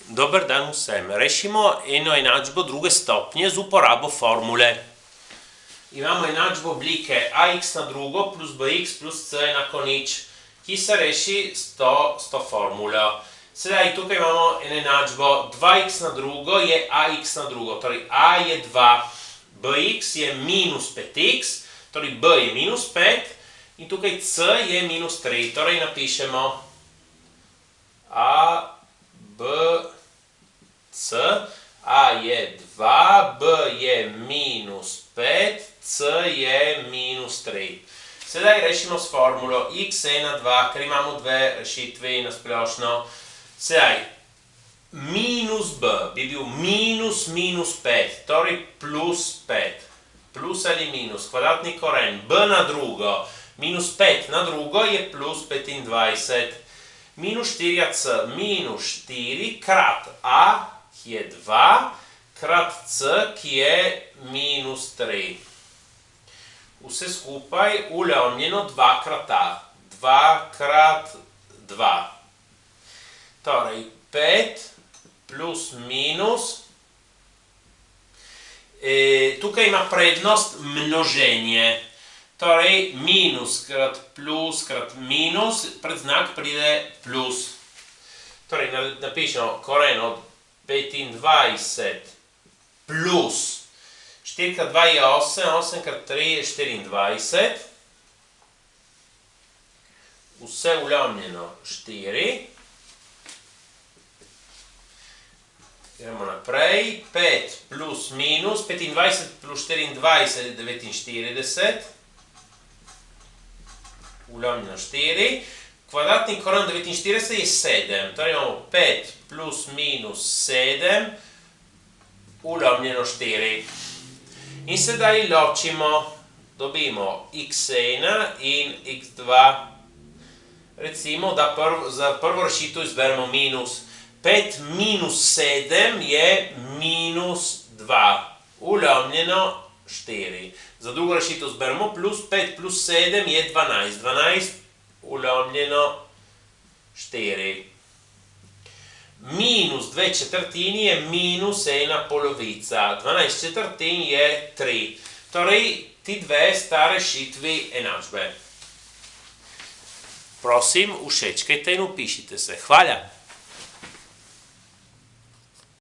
Dobar dan vsem. Rešimo eno enačbo druge stopnje z uporabo formule. Imamo enačbo oblike ax na drugo plus bx plus c enako nič, ki se reši s to formulo. Sedaj tukaj imamo eno enačbo 2x na drugo je ax na drugo, torej a je 2, bx je minus 5x, torej b je minus 5 in tukaj c je minus 3, torej napišemo a, b, c, a je 2, b je minus 5, c je minus 3. Sedaj rešimo s formulo x1, 2, ker imamo dve rešitve na splošno. Sedaj, minus b bi bil minus minus 5, torej plus 5. Plus ali minus, kvadratni koren, b na drugo, minus 5 na drugo je plus 25. Minus 4ac, minus 4 krat a, ki je 2, krat c, ki je minus 3. Vse skupaj ulovnjeno 2 krat a. 2 krat 2. Torej, 5 plus minus. Tukaj ima prednost množenje. Torej, minus krat plus krat minus, pred znak pride plus. Torej, napišemo koren od 25 plus 4 krat 2 je 8, 8 krat 3 je 24. Vse ulovnjeno 4. Gremo naprej. 5 plus minus, 25 plus 24 je 49. Ulovnjeno 4. Kvadratni koren 49 je 7. Torej imamo 5 plus minus 7. Ulovnjeno 4. In sedaj ločimo. Dobimo x1 in x2. Recimo, da za prvo rešitev izberemo minus. 5 minus 7 je minus 2. Ulovnjeno 4. Za drugo rešitev zberemo plus, 5 plus 7 je 12. 12 ulovnjeno 4. Minus 2 četrtini je minus 1 polovica. 12 četrtin je 3. Torej, ti dve sta rešitvi enačbe. Prosim, všečkajte in vpišite se. Hvala!